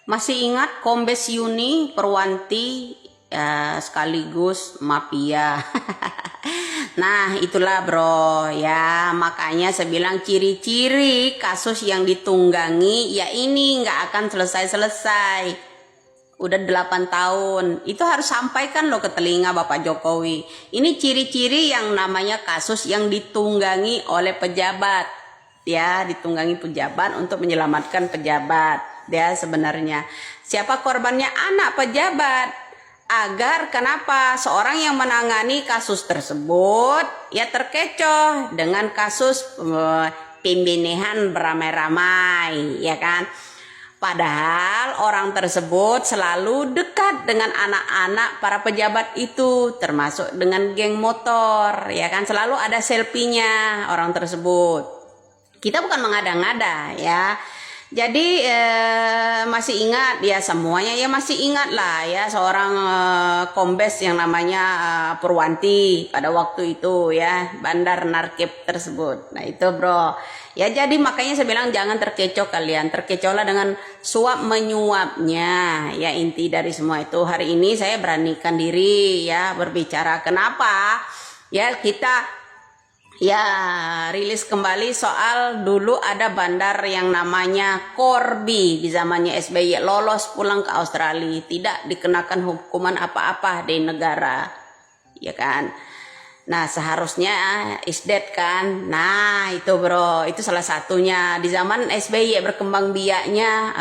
Masih ingat Kombes Yuni Perwanti sekaligus mafia. Nah itulah bro ya, makanya saya bilang ciri-ciri kasus yang ditunggangi ya ini nggak akan selesai-selesai. Udah 8 tahun, itu harus sampaikan loh ke telinga Bapak Jokowi. Ini ciri-ciri yang namanya kasus yang ditunggangi oleh pejabat. Ya, ditunggangi pejabat untuk menyelamatkan pejabat. Ya, sebenarnya. Siapa korbannya? Anak pejabat. Agar kenapa seorang yang menangani kasus tersebut ya terkecoh dengan kasus pembunuhan beramai-ramai, ya kan? Padahal orang tersebut selalu dekat dengan anak-anak para pejabat itu, termasuk dengan geng motor, ya kan? Selalu ada selfie-nya orang tersebut. Kita bukan mengada-ngada ya. Jadi masih ingat ya, semuanya ya masih ingat lah ya seorang kombes yang namanya Purwanti pada waktu itu ya, bandar narkib tersebut. Nah itu bro. Ya jadi makanya saya bilang jangan terkecoh kalian, terkecohlah dengan suap menyuapnya. Ya inti dari semua itu hari ini saya beranikan diri ya berbicara. Kenapa? Ya kita ya rilis kembali soal dulu ada bandar yang namanya Corby di zamannya SBY, lolos pulang ke Australia, tidak dikenakan hukuman apa-apa di negara, ya kan? Nah seharusnya is dead kan. Nah itu bro, itu salah satunya di zaman SBY berkembang biaknya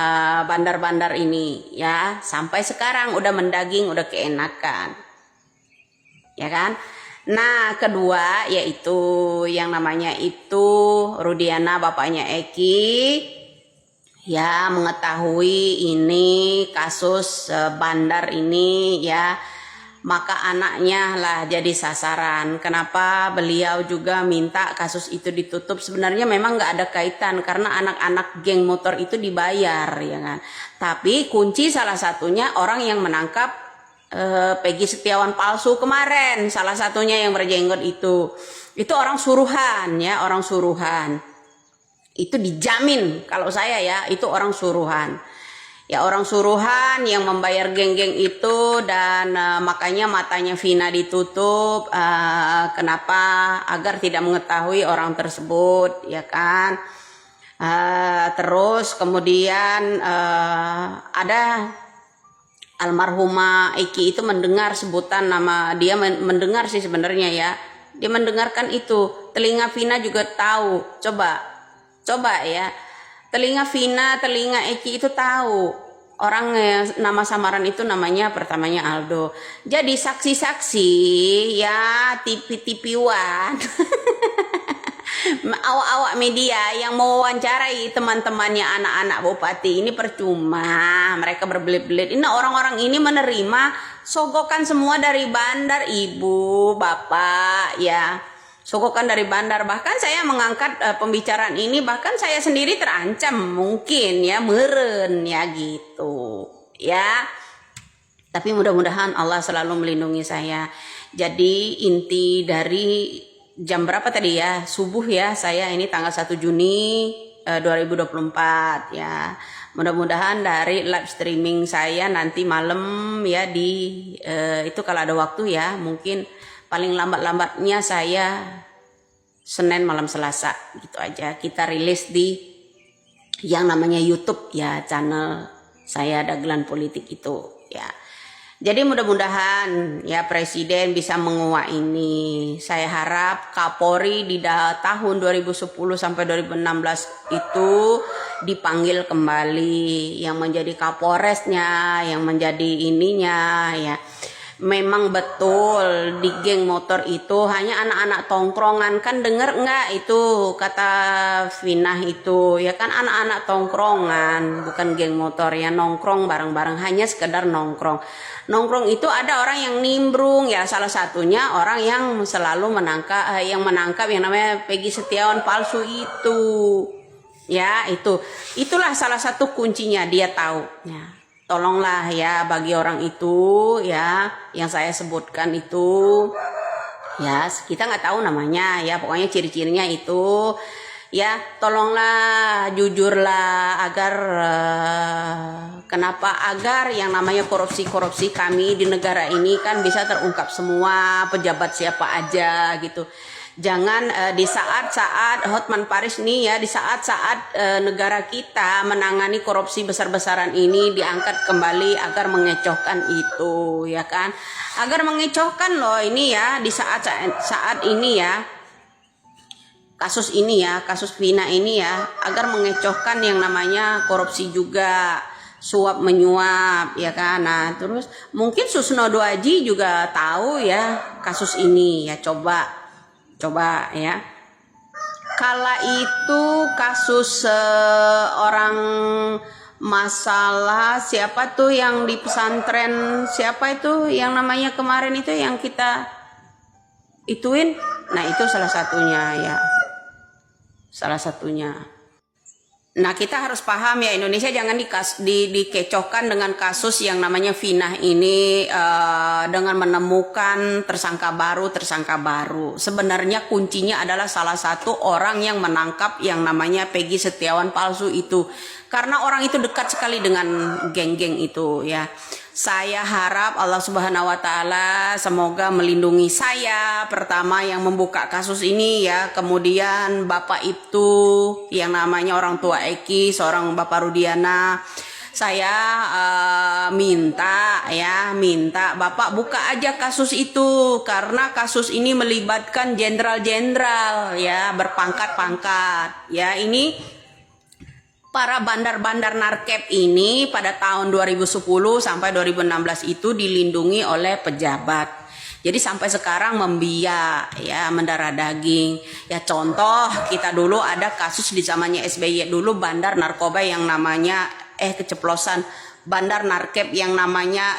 bandar-bandar ini ya, sampai sekarang udah mendaging, udah keenakan, ya kan. Nah kedua yaitu yang namanya itu Rudiana bapaknya Eki ya, mengetahui ini kasus bandar ini ya, maka anaknya lah jadi sasaran. Kenapa beliau juga minta kasus itu ditutup? Sebenarnya memang nggak ada kaitan karena anak-anak geng motor itu dibayar ya kan. Tapi kunci salah satunya orang yang menangkap Peggy Setiawan palsu kemarin, salah satunya yang berjenggot itu orang suruhan ya, orang suruhan. Itu dijamin kalau saya ya, itu orang suruhan. Ya orang suruhan yang membayar geng-geng itu dan makanya matanya Vina ditutup. Kenapa? Agar tidak mengetahui orang tersebut, ya kan? Terus kemudian ada almarhumah Eki itu mendengar sebutan nama dia, mendengar sih sebenarnya ya. Dia mendengarkan itu. Telinga Vina juga tahu. Coba ya. Telinga Vina, telinga Eki itu tahu orang nama samaran itu namanya pertamanya Aldo. Jadi saksi-saksi ya, tipi-tipiwan awak-awak media yang mewawancarai teman-temannya anak-anak bupati ini percuma, mereka berbelit-belit. Ini orang-orang ini menerima sogokan semua dari bandar, ibu, bapak ya. Sogokan dari bandar, bahkan saya mengangkat pembicaraan ini, bahkan saya sendiri terancam mungkin ya, meren ya gitu ya. Tapi mudah-mudahan Allah selalu melindungi saya. Jadi inti dari jam berapa tadi ya, subuh ya, saya ini tanggal 1 Juni 2024 ya. Mudah-mudahan dari live streaming saya nanti malam ya itu kalau ada waktu ya, mungkin paling lambat-lambatnya saya Senin malam Selasa gitu aja kita rilis di yang namanya YouTube ya, channel saya Dagelan Politik itu ya. Jadi mudah-mudahan ya Presiden bisa menguak ini. Saya harap Kapolri di tahun 2010 sampai 2016 itu dipanggil kembali, yang menjadi Kapolresnya, yang menjadi ininya ya. Memang betul di geng motor itu hanya anak-anak tongkrongan, kan denger enggak itu kata Vina itu ya kan, anak-anak tongkrongan bukan geng motor ya, nongkrong bareng-bareng, hanya sekedar nongkrong itu ada orang yang nimbrung ya, salah satunya orang yang selalu menangkap yang namanya Peggy Setiawan palsu itu ya, itulah salah satu kuncinya, dia tahu ya. Tolonglah ya bagi orang itu ya yang saya sebutkan itu ya, kita nggak tahu namanya ya, pokoknya ciri-cirinya itu ya, tolonglah jujurlah agar Kenapa? Agar yang namanya korupsi-korupsi kami di negara ini kan bisa terungkap semua, pejabat siapa aja gitu. Jangan di saat-saat Hotman Paris nih ya, di saat-saat negara kita menangani korupsi besar-besaran ini diangkat kembali agar mengecohkan itu, ya kan? Agar mengecohkan loh ini ya, di saat ini ya, kasus ini ya, kasus Vina ini ya, agar mengecohkan yang namanya korupsi juga, suap menyuap, ya kan? Nah, terus mungkin Susno Duaji juga tahu ya kasus ini ya, coba ya. Kala itu kasus orang masalah siapa tuh yang di pesantren, siapa itu yang namanya kemarin itu yang kita ituin, nah itu salah satunya. Nah, kita harus paham ya, Indonesia jangan dikecohkan dengan kasus yang namanya Vina ini dengan menemukan tersangka baru. Sebenarnya kuncinya adalah salah satu orang yang menangkap yang namanya Peggy Setiawan palsu itu. Karena orang itu dekat sekali dengan geng-geng itu ya. Saya harap Allah Subhanahu wa taala semoga melindungi saya pertama yang membuka kasus ini ya, kemudian Bapak itu yang namanya orang tua Eki, seorang Bapak Rudiana. Saya minta Bapak buka aja kasus itu karena kasus ini melibatkan jenderal-jenderal ya, berpangkat-pangkat. Ya, ini para bandar-bandar narkep ini pada tahun 2010 sampai 2016 itu dilindungi oleh pejabat. Jadi sampai sekarang membiak ya, mendarah daging. Ya contoh kita dulu ada kasus di zamannya SBY dulu bandar narkoba yang namanya keceplosan bandar narkep yang namanya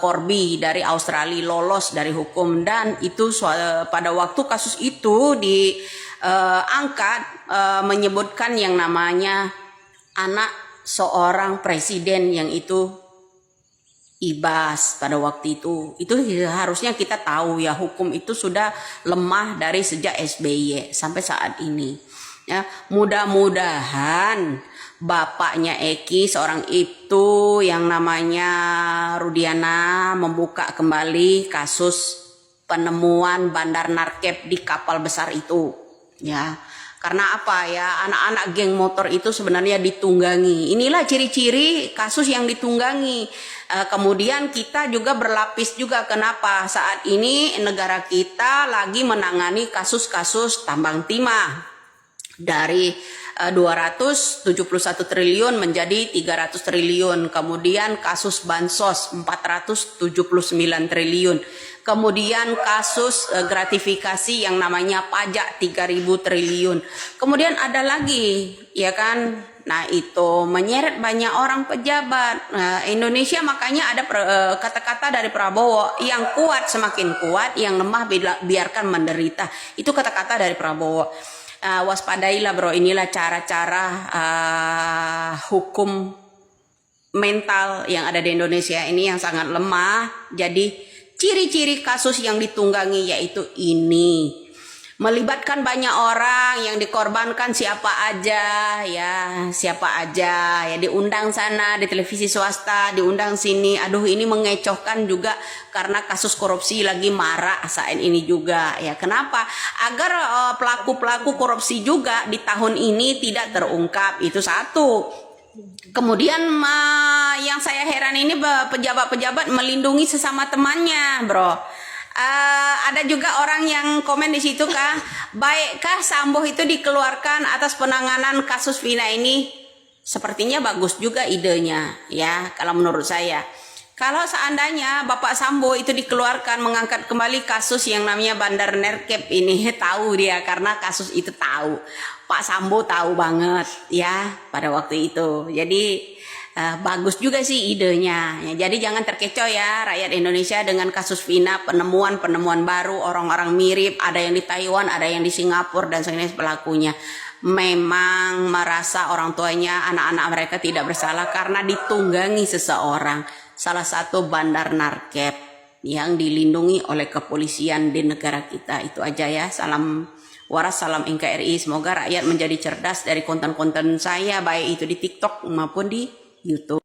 Corby dari Australia lolos dari hukum, dan itu pada waktu kasus itu diangkat menyebutkan yang namanya anak seorang presiden yang itu Ibas pada waktu itu harusnya kita tahu ya, hukum itu sudah lemah dari sejak SBY sampai saat ini ya. Mudah-mudahan bapaknya Eki seorang itu yang namanya Rudiana membuka kembali kasus penemuan bandar narkep di kapal besar itu ya. Karena apa ya, anak-anak geng motor itu sebenarnya ditunggangi. Inilah ciri-ciri kasus yang ditunggangi. Kemudian kita juga berlapis juga, kenapa saat ini negara kita lagi menangani kasus-kasus tambang timah dari 271 triliun menjadi 300 triliun. Kemudian kasus bansos 479 triliun. Kemudian kasus gratifikasi yang namanya pajak 3.000 triliun. Kemudian ada lagi ya kan. Nah, itu menyeret banyak orang pejabat. Nah, Indonesia makanya ada kata-kata dari Prabowo, yang kuat semakin kuat, yang lemah biarkan menderita. Itu kata-kata dari Prabowo. Waspadailah bro, inilah cara-cara hukum mental yang ada di Indonesia ini yang sangat lemah. Jadi ciri-ciri kasus yang ditunggangi yaitu ini, melibatkan banyak orang, yang dikorbankan siapa aja ya, diundang sana di televisi swasta, diundang sini. Aduh, ini mengecohkan juga karena kasus korupsi lagi marak saat ini juga ya. Kenapa? Agar pelaku-pelaku korupsi juga di tahun ini tidak terungkap, itu satu. Kemudian yang saya heran ini pejabat-pejabat melindungi sesama temannya, bro. Ada juga orang yang komen di situ kah, baikkah Sambo itu dikeluarkan atas penanganan kasus Vina ini? Sepertinya bagus juga idenya, ya kalau menurut saya. Kalau seandainya Bapak Sambo itu dikeluarkan, mengangkat kembali kasus yang namanya bandar narkep ini, tahu dia karena kasus itu tahu. Pak Sambo tahu banget ya pada waktu itu. Jadi bagus juga sih idenya. Ya, jadi jangan terkecoh ya rakyat Indonesia dengan kasus Vina, penemuan baru, orang-orang mirip, ada yang di Taiwan, ada yang di Singapura dan sebagainya pelakunya. Memang merasa orang tuanya, anak-anak mereka tidak bersalah karena ditunggangi seseorang. Salah satu bandar narkep yang dilindungi oleh kepolisian di negara kita. Itu aja ya. Salam waras, salam NKRI. Semoga rakyat menjadi cerdas dari konten-konten saya, baik itu di TikTok maupun di YouTube.